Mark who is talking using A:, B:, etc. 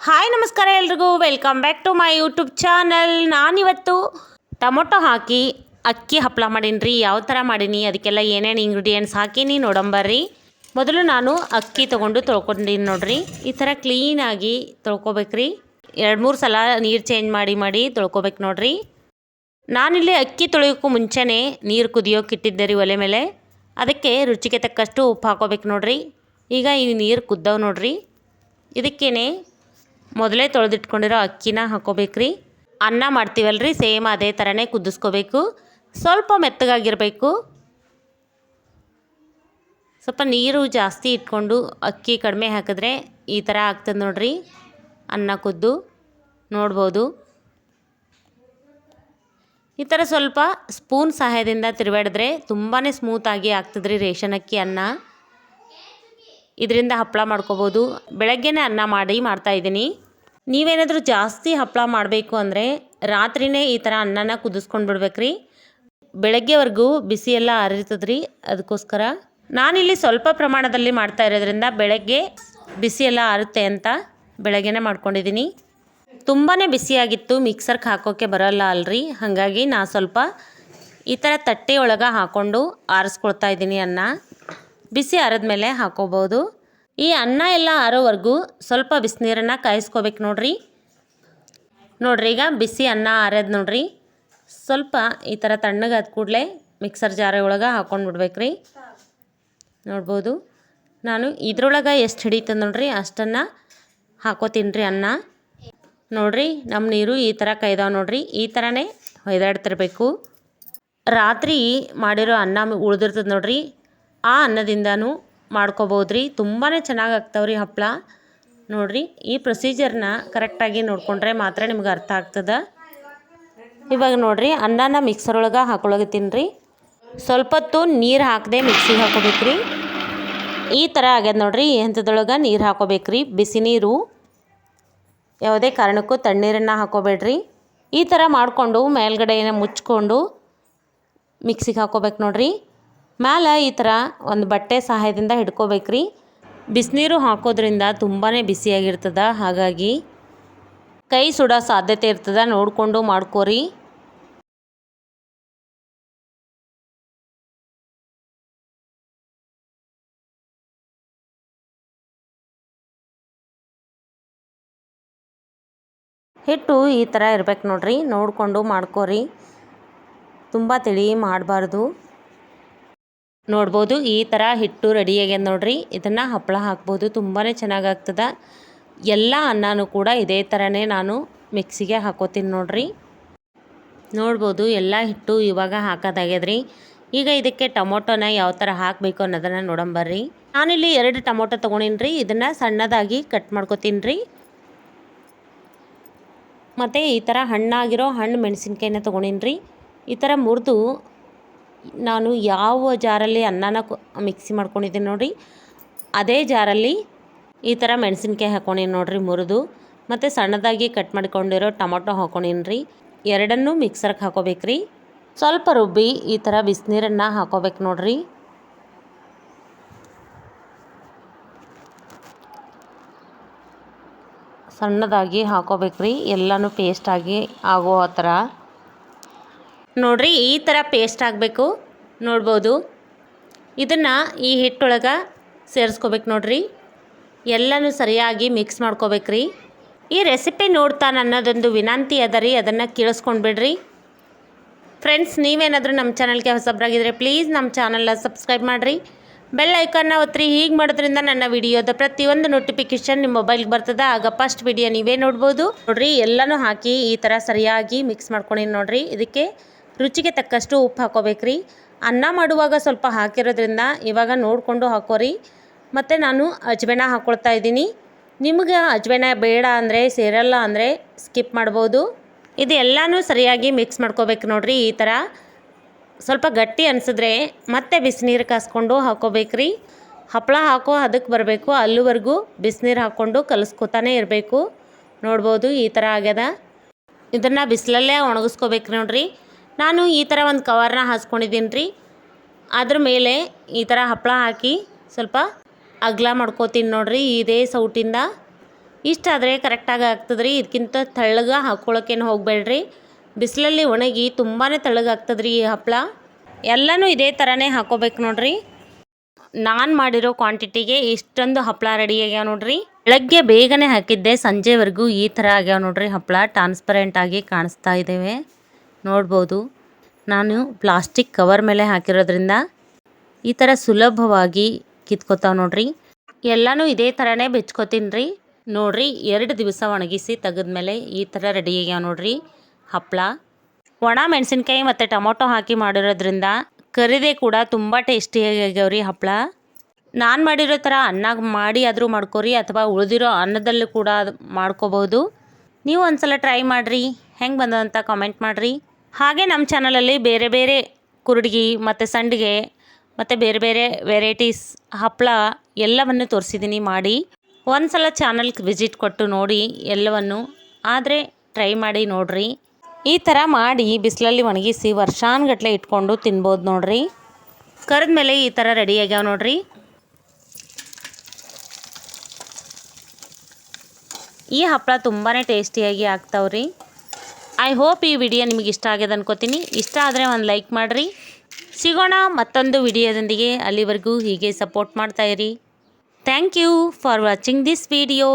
A: Hi ನಮಸ್ಕಾರ ಎಲ್ರಿಗೂ, welcome back to my YouTube channel. ನಾನಿವತ್ತು ಟೊಮೊಟೊ ಹಾಕಿ ಅಕ್ಕಿ ಹಪ್ಪಳ ಮಾಡೀನಿ. ಯಾವ ಥರ ಮಾಡೀನಿ, ಅದಕ್ಕೆಲ್ಲ ಏನೇನು ಇಂಗ್ರೀಡಿಯೆಂಟ್ಸ್ ಹಾಕೀನಿ ನೋಡಂಬರ್ರಿ. ಮೊದಲು ನಾನು ಅಕ್ಕಿ ತೊಗೊಂಡು ತೊಳ್ಕೊಂಡಿನಿ ನೋಡ್ರಿ. ಈ ಥರ ಕ್ಲೀನಾಗಿ ತೊಳ್ಕೊಬೇಕ್ರಿ. 2-3 ಸಲ ನೀರು ಚೇಂಜ್ ಮಾಡಿ ತೊಳ್ಕೊಬೇಕು ನೋಡ್ರಿ. ನಾನಿಲ್ಲಿ ಅಕ್ಕಿ ತೊಳೆಯೋಕ್ಕೂ ಮುಂಚೆನೇ ನೀರು ಕುದಿಯೋಕೆ ಇಟ್ಟಿದ್ದೆ ರೀ ಒಲೆ ಮೇಲೆ. ಅದಕ್ಕೆ ರುಚಿಗೆ ತಕ್ಕಷ್ಟು ಉಪ್ಪು ಹಾಕೋಬೇಕು ನೋಡ್ರಿ. ಈಗ ಈ ನೀರು ಕುದ್ದವು ನೋಡ್ರಿ. ಇದಕ್ಕೇನೆ ಮೊದಲೇ ತೊಳೆದಿಟ್ಕೊಂಡಿರೋ ಅಕ್ಕಿನ ಹಾಕೋಬೇಕ್ರಿ. ಅನ್ನ ಮಾಡ್ತೀವಲ್ರಿ, ಸೇಮ್ ಅದೇ ಥರನೇ ಕುದಿಸ್ಕೋಬೇಕು. ಸ್ವಲ್ಪ ಮೆತ್ತಗಾಗಿರಬೇಕು. ಸ್ವಲ್ಪ ನೀರು ಜಾಸ್ತಿ ಇಟ್ಕೊಂಡು ಅಕ್ಕಿ ಕಡಿಮೆ ಹಾಕಿದ್ರೆ ಈ ಥರ ಆಗ್ತದೆ ನೋಡ್ರಿ. ಅನ್ನ ಕುದ್ದು ನೋಡ್ಬೋದು. ಈ ಥರ ಸ್ವಲ್ಪ ಸ್ಪೂನ್ ಸಹಾಯದಿಂದ ತಿರುವಾಡಿದ್ರೆ ತುಂಬಾ ಸ್ಮೂತಾಗಿ ಆಗ್ತದ್ರಿ ರೇಷನ್ ಅಕ್ಕಿ ಅನ್ನ. ಇದರಿಂದ ಹಪ್ಪಳ ಮಾಡ್ಕೋಬೋದು. ಬೆಳಗ್ಗೆನೇ ಅನ್ನ ಮಾಡ್ತಾಯಿದ್ದೀನಿ. ನೀವೇನಾದರೂ ಜಾಸ್ತಿ ಹಪ್ಪಳ ಮಾಡಬೇಕು ಅಂದರೆ ರಾತ್ರಿಯೇ ಈ ಥರ ಅನ್ನನ ಕುದಿಸ್ಕೊಂಡು ಬಿಡ್ಬೇಕ್ರಿ. ಬೆಳಗ್ಗೆವರೆಗೂ ಬಿಸಿ ಎಲ್ಲ ಆರಿರ್ತದ್ರಿ. ಅದಕ್ಕೋಸ್ಕರ ನಾನಿಲ್ಲಿ ಸ್ವಲ್ಪ ಪ್ರಮಾಣದಲ್ಲಿ ಮಾಡ್ತಾ ಇರೋದ್ರಿಂದ ಬೆಳಗ್ಗೆ ಬಿಸಿ ಎಲ್ಲ ಆರುತ್ತೆ ಅಂತ ಬೆಳಗ್ಗೆನೇ ಮಾಡ್ಕೊಂಡಿದ್ದೀನಿ. ತುಂಬಾ ಬಿಸಿಯಾಗಿತ್ತು, ಮಿಕ್ಸರ್ಗೆ ಹಾಕೋಕ್ಕೆ ಬರೋಲ್ಲ ಅಲ್ರಿ. ಹಾಗಾಗಿ ನಾನು ಸ್ವಲ್ಪ ಈ ಥರ ತಟ್ಟೆ ಒಳಗೆ ಹಾಕ್ಕೊಂಡು ಆರಿಸ್ಕೊಳ್ತಾ ಇದ್ದೀನಿ. ಅನ್ನ ಬಿಸಿ ಆರಿದ್ಮೇಲೆ ಹಾಕೋಬೋದು. ಈ ಅನ್ನ ಎಲ್ಲ ಆರೋವರೆಗೂ ಸ್ವಲ್ಪ ಬಿಸಿನೀರನ್ನು ಕಾಯಿಸ್ಕೋಬೇಕು ನೋಡ್ರಿ. ಈಗ ಬಿಸಿ ಅನ್ನ ಆರದು ನೋಡ್ರಿ. ಸ್ವಲ್ಪ ಈ ಥರ ತಣ್ಣಗಾದ ಕೂಡಲೇ ಮಿಕ್ಸರ್ ಜಾರ ಒಳಗೆ ಹಾಕ್ಕೊಂಡು ಬಿಡ್ಬೇಕ್ರಿ. ನೋಡ್ಬೋದು, ನಾನು ಇದ್ರೊಳಗೆ ಎಷ್ಟು ಹಿಡಿತದೆ ನೋಡ್ರಿ ಅಷ್ಟನ್ನು ಹಾಕೋತೀನಿ ರೀ ಅನ್ನ. ನೋಡ್ರಿ, ನಮ್ಮ ನೀರು ಈ ಥರ ಕೈದಾವ ನೋಡ್ರಿ. ಈ ಥರನೇ ಹೊಯ್ದಾಡ್ತಿರ್ಬೇಕು. ರಾತ್ರಿ ಮಾಡಿರೋ ಅನ್ನ ಉಳಿದಿರ್ತದೆ ನೋಡ್ರಿ, ಆ ಅನ್ನದಿಂದನೂ ಮಾಡ್ಕೋಬೋದ್ರಿ. ತುಂಬಾ ಚೆನ್ನಾಗಿ ಆಗ್ತಾವ್ರಿ ಹಪ್ಪಳ. ನೋಡ್ರಿ, ಈ ಪ್ರೊಸೀಜರ್ನ ಕರೆಕ್ಟಾಗಿ ನೋಡಿಕೊಂಡ್ರೆ ಮಾತ್ರ ನಿಮ್ಗೆ ಅರ್ಥ ಆಗ್ತದೆ. ಇವಾಗ ನೋಡ್ರಿ, ಅನ್ನನ ಮಿಕ್ಸರ್ ಒಳಗೆ ಹಾಕೊಳಗತ್ತೀನಿ ರೀ. ಸ್ವಲ್ಪ ಹೊತ್ತು ನೀರು ಹಾಕದೆ ಮಿಕ್ಸಿಗೆ ಹಾಕೋಬೇಕ್ರಿ. ಈ ಥರ ಆಗ್ಯದ ನೋಡ್ರಿ. ಈ ಹಂತದೊಳಗೆ ನೀರು ಹಾಕೋಬೇಕ್ರಿ, ಬಿಸಿ ನೀರು. ಯಾವುದೇ ಕಾರಣಕ್ಕೂ ತಣ್ಣೀರನ್ನು ಹಾಕೋಬೇಡ್ರಿ. ಈ ಥರ ಮಾಡಿಕೊಂಡು ಮೇಲ್ಗಡೆನ ಮುಚ್ಕೊಂಡು ಮಿಕ್ಸಿಗೆ ಹಾಕೋಬೇಕು ನೋಡ್ರಿ. ಮ್ಯಾಲೆ ಈ ಥರ ಒಂದು ಬಟ್ಟೆ ಸಹಾಯದಿಂದ ಹಿಡ್ಕೋಬೇಕ್ರಿ. ಬಿಸಿನೀರು ಹಾಕೋದ್ರಿಂದ ತುಂಬಾ ಬಿಸಿಯಾಗಿರ್ತದೆ. ಹಾಗಾಗಿ ಕೈ ಸುಡೋ ಸಾಧ್ಯತೆ ಇರ್ತದೆ, ನೋಡಿಕೊಂಡು ಮಾಡ್ಕೋರಿ. ಹಿಟ್ಟು ಈ ಥರ ಇರ್ಬೇಕು ನೋಡ್ರಿ, ನೋಡಿಕೊಂಡು ಮಾಡ್ಕೋರಿ. ತುಂಬ ತಿಳಿ ಮಾಡಬಾರ್ದು. ನೋಡ್ಬೋದು, ಈ ಥರ ಹಿಟ್ಟು ರೆಡಿಯಾಗ್ಯದ ನೋಡ್ರಿ. ಇದನ್ನು ಹಪ್ಪಳ ಹಾಕ್ಬೋದು, ತುಂಬಾ ಚೆನ್ನಾಗಾಗ್ತದೆ. ಎಲ್ಲ ಅನ್ನನೂ ಕೂಡ ಇದೇ ಥರನೇ ನಾನು ಮಿಕ್ಸಿಗೆ ಹಾಕೋತೀನಿ ನೋಡ್ರಿ. ನೋಡ್ಬೋದು, ಎಲ್ಲ ಹಿಟ್ಟು ಇವಾಗ ಹಾಕೋದಾಗ್ಯದ್ರಿ. ಈಗ ಇದಕ್ಕೆ ಟೊಮೊಟೊನ ಯಾವ ಥರ ಹಾಕಬೇಕು ಅನ್ನೋದನ್ನು ನೋಡಂಬರ್ರಿ. ನಾನಿಲ್ಲಿ 2 ಟೊಮೊಟೊ ತೊಗೊಂಡಿನಿ ರೀ. ಇದನ್ನು ಸಣ್ಣದಾಗಿ ಕಟ್ ಮಾಡ್ಕೊತೀನಿ ರೀ. ಮತ್ತು ಈ ಥರ ಹಣ್ಣಾಗಿರೋ ಹಣ್ಣು ಮೆಣಸಿನ್ಕಾಯಿನ ತೊಗೊಂಡಿನಿ ರೀ. ಈ ಥರ ಮುರಿದು ನಾನು ಯಾವ ಜಾರಲ್ಲಿ ಅನ್ನನ ಮಿಕ್ಸಿ ಮಾಡ್ಕೊಂಡಿದ್ದೀನಿ ನೋಡಿರಿ, ಅದೇ ಜಾರಲ್ಲಿ ಈ ಥರ ಮೆಣಸಿನ್ಕಾಯಿ ಹಾಕ್ಕೊಂಡಿನಿ ನೋಡಿರಿ ಮುರಿದು. ಮತ್ತು ಸಣ್ಣದಾಗಿ ಕಟ್ ಮಾಡ್ಕೊಂಡಿರೋ ಟೊಮೊಟೊ ಹಾಕ್ಕೊಂಡಿನಿ ರೀ. ಎರಡನ್ನೂ ಮಿಕ್ಸರ್ಗೆ ಹಾಕೋಬೇಕ್ರಿ. ಸ್ವಲ್ಪ ರುಬ್ಬಿ ಈ ಥರ ಬಿಸಿನೀರನ್ನು ಹಾಕೋಬೇಕು ನೋಡಿರಿ. ಸಣ್ಣದಾಗಿ ಹಾಕೋಬೇಕ್ರಿ, ಎಲ್ಲನೂ ಪೇಸ್ಟಾಗಿ ಆಗೋ ಆ ಥರ ನೋಡ್ರಿ. ಈ ಥರ ಪೇಸ್ಟ್ ಆಗಬೇಕು. ನೋಡ್ಬೋದು, ಇದನ್ನು ಈ ಹಿಟ್ಟೊಳಗೆ ಸೇರಿಸ್ಕೋಬೇಕು ನೋಡ್ರಿ. ಎಲ್ಲನೂ ಸರಿಯಾಗಿ ಮಿಕ್ಸ್ ಮಾಡ್ಕೋಬೇಕ್ರಿ. ಈ ರೆಸಿಪಿ ನೋಡ್ತಾ ನನ್ನದೊಂದು ವಿನಂತಿ ಅದ ರೀ, ಅದನ್ನು ಕೇಳಿಸ್ಕೊಂಡ್ಬಿಡ್ರಿ. ಫ್ರೆಂಡ್ಸ್, ನೀವೇನಾದರೂ ನಮ್ಮ ಚಾನಲ್ಗೆ ಹೊಸಬ್ರಾಗಿದ್ದರೆ ಪ್ಲೀಸ್ ನಮ್ಮ ಚಾನಲ್ನ ಸಬ್ಸ್ಕ್ರೈಬ್ ಮಾಡಿರಿ. ಬೆಲ್ ಐಕಾನ್ನ ಒತ್ತಿರಿ. ಹೀಗೆ ಮಾಡೋದ್ರಿಂದ ನನ್ನ ವಿಡಿಯೋದ ಪ್ರತಿಯೊಂದು ನೋಟಿಫಿಕೇಷನ್ ನಿಮ್ಮ ಮೊಬೈಲ್ಗೆ ಬರ್ತದೆ. ಆಗ ಫಸ್ಟ್ ವಿಡಿಯೋ ನೀವೇ ನೋಡ್ಬೋದು. ನೋಡ್ರಿ, ಎಲ್ಲನೂ ಹಾಕಿ ಈ ಥರ ಸರಿಯಾಗಿ ಮಿಕ್ಸ್ ಮಾಡ್ಕೊಂಡಿನಿ ನೋಡ್ರಿ. ಇದಕ್ಕೆ ರುಚಿಗೆ ತಕ್ಕಷ್ಟು ಉಪ್ಪು ಹಾಕೋಬೇಕ್ರಿ. ಅನ್ನ ಮಾಡುವಾಗ ಸ್ವಲ್ಪ ಹಾಕಿರೋದ್ರಿಂದ ಇವಾಗ ನೋಡಿಕೊಂಡು ಹಾಕೋರಿ. ಮತ್ತು ನಾನು ಅಜ್ವಾನ ಹಾಕ್ಕೊಳ್ತಾ ಇದ್ದೀನಿ. ನಿಮ್ಗೆ ಅಜ್ವಾನ ಬೇಡ ಅಂದರೆ, ಸೇರಲ್ಲ ಅಂದರೆ ಸ್ಕಿಪ್ ಮಾಡ್ಬೋದು. ಇದು ಎಲ್ಲನೂ ಸರಿಯಾಗಿ ಮಿಕ್ಸ್ ಮಾಡ್ಕೋಬೇಕು ನೋಡ್ರಿ. ಈ ಥರ ಸ್ವಲ್ಪ ಗಟ್ಟಿ ಅನಿಸಿದ್ರೆ ಮತ್ತೆ ಬಿಸಿನೀರು ಕಾಸ್ಕೊಂಡು ಹಾಕೋಬೇಕ್ರಿ. ಹಪ್ಪಳ ಹಾಕೋ ಅದಕ್ಕೆ ಬರಬೇಕು, ಅಲ್ಲಿವರೆಗೂ ಬಿಸಿನೀರು ಹಾಕ್ಕೊಂಡು ಕಲಿಸ್ಕೊತಾನೆ ಇರಬೇಕು. ನೋಡ್ಬೋದು, ಈ ಥರ ಆಗ್ಯದ. ಇದನ್ನು ಬಿಸಿಲಲ್ಲೇ ಒಣಗಿಸ್ಕೋಬೇಕು ನೋಡ್ರಿ. ನಾನು ಈ ಥರ ಒಂದು ಕವರ್ನ ಹಾಸ್ಕೊಂಡಿದ್ದೀನಿ ರೀ. ಅದ್ರ ಮೇಲೆ ಈ ಥರ ಹಪ್ಪಳ ಹಾಕಿ ಸ್ವಲ್ಪ ಅಗಲ ಮಾಡ್ಕೋತೀನಿ ನೋಡ್ರಿ. ಇದೇ ಸೌಟಿಂದ ಇಷ್ಟಾದರೆ ಕರೆಕ್ಟಾಗಿ ಆಗ್ತದೆ ರೀ. ಇದಕ್ಕಿಂತ ತೆಳ್ಳಗೆ ಹಾಕ್ಕೊಳಕ್ಕೇನು ಹೋಗಬೇಡ್ರಿ. ಬಿಸಿಲಲ್ಲಿ ಒಣಗಿ ತುಂಬಾ ತೆಳ್ಳಗೆ ಆಗ್ತದೆ ರೀ ಈ ಹಪ್ಪಳ. ಎಲ್ಲನೂ ಇದೇ ಥರನೇ ಹಾಕ್ಕೋಬೇಕು ನೋಡ್ರಿ. ನಾನು ಮಾಡಿರೋ ಕ್ವಾಂಟಿಟಿಗೆ ಇಷ್ಟೊಂದು ಹಪ್ಪಳ ರೆಡಿ ಆಗ್ಯಾವ ನೋಡ್ರಿ. ಬೆಳಗ್ಗೆ ಬೇಗನೆ ಹಾಕಿದ್ದೆ, ಸಂಜೆವರೆಗೂ ಈ ಥರ ಆಗ್ಯಾವ ನೋಡ್ರಿ ಹಪ್ಪಳ. ಟ್ರಾನ್ಸ್ಪರೆಂಟಾಗಿ ಕಾಣಿಸ್ತಾ ಇದ್ದೇವೆ ನೋಡ್ಬೋದು. ನಾನು ಪ್ಲಾಸ್ಟಿಕ್ ಕವರ್ ಮೇಲೆ ಹಾಕಿರೋದ್ರಿಂದ ಈ ಥರ ಸುಲಭವಾಗಿ ಕಿತ್ಕೋತಾವ ನೋಡ್ರಿ. ಎಲ್ಲನೂ ಇದೇ ಥರನೇ ಬೆಚ್ಕೋತೀನಿ ರೀ. ನೋಡ್ರಿ 2 ದಿವಸ ಒಣಗಿಸಿ ತೆಗೆದ್ಮೇಲೆ ಈ ಥರ ರೆಡಿ ಆಗ್ಯಾವ ನೋಡ್ರಿ ಹಪ್ಪಳ. ಒಣ ಮೆಣಸಿನ್ಕಾಯಿ ಮತ್ತು ಟೊಮೊಟೊ ಹಾಕಿ ಮಾಡಿರೋದ್ರಿಂದ ಕರಿದೆ ಕೂಡ ತುಂಬ ಟೇಸ್ಟಿಯಾಗಿ ಆಗ್ಯಾವ್ರಿ ಹಪ್ಪಳ. ನಾನು ಮಾಡಿರೋ ಥರ ಅನ್ನ ಮಾಡಿ ಆದರೂ ಮಾಡ್ಕೊರಿ, ಅಥವಾ ಉಳಿದಿರೋ ಅನ್ನದಲ್ಲೂ ಕೂಡ ಮಾಡ್ಕೋಬೋದು. ನೀವು ಒಂದ್ಸಲ ಟ್ರೈ ಮಾಡಿರಿ, ಹೆಂಗೆ ಬಂದಂತ ಕಾಮೆಂಟ್ ಮಾಡಿರಿ. ಹಾಗೆ ನಮ್ಮ ಚಾನಲಲ್ಲಿ ಬೇರೆ ಬೇರೆ ಕುರುಡ್ಗಿ ಮತ್ತು ಸಂಡಿಗೆ ಮತ್ತು ಬೇರೆ ಬೇರೆ ವೆರೈಟೀಸ್ ಹಪ್ಪಳ ಎಲ್ಲವನ್ನು ತೋರಿಸಿದ್ದೀನಿ ಮಾಡಿ. ಒಂದ್ಸಲ ಚಾನಲ್ಗೆ ವಿಸಿಟ್ ಕೊಟ್ಟು ನೋಡಿ ಎಲ್ಲವನ್ನು, ಆದರೆ ಟ್ರೈ ಮಾಡಿ ನೋಡಿರಿ. ಈ ಥರ ಮಾಡಿ ಬಿಸಿಲಲ್ಲಿ ಒಣಗಿಸಿ ವರ್ಷಾನುಗಟ್ಲೆ ಇಟ್ಕೊಂಡು ತಿನ್ಬೋದು ನೋಡ್ರಿ. ಕರೆದ ಮೇಲೆ ಈ ಥರ ರೆಡಿ ಆಗ್ಯಾವ ನೋಡ್ರಿ. ಈ ಹಪ್ಪಳ ತುಂಬಾ ಟೇಸ್ಟಿಯಾಗಿ ಆಗ್ತಾವ್ರಿ. ಐ ಹೋಪ್ ಈ ವಿಡಿಯೋ ನಿಮಗೆ ಇಷ್ಟ ಆಗ್ಯದ ಅನ್ಕೋತೀನಿ. ಇಷ್ಟ ಆದರೆ ಒಂದು ಲೈಕ್ ಮಾಡಿರಿ. ಸಿಗೋಣ ಮತ್ತೊಂದು ವಿಡಿಯೋದೊಂದಿಗೆ. ಅಲ್ಲಿವರೆಗೂ ಹೀಗೆ ಸಪೋರ್ಟ್ ಮಾಡ್ತಾಯಿರಿ. Thank you for watching this video.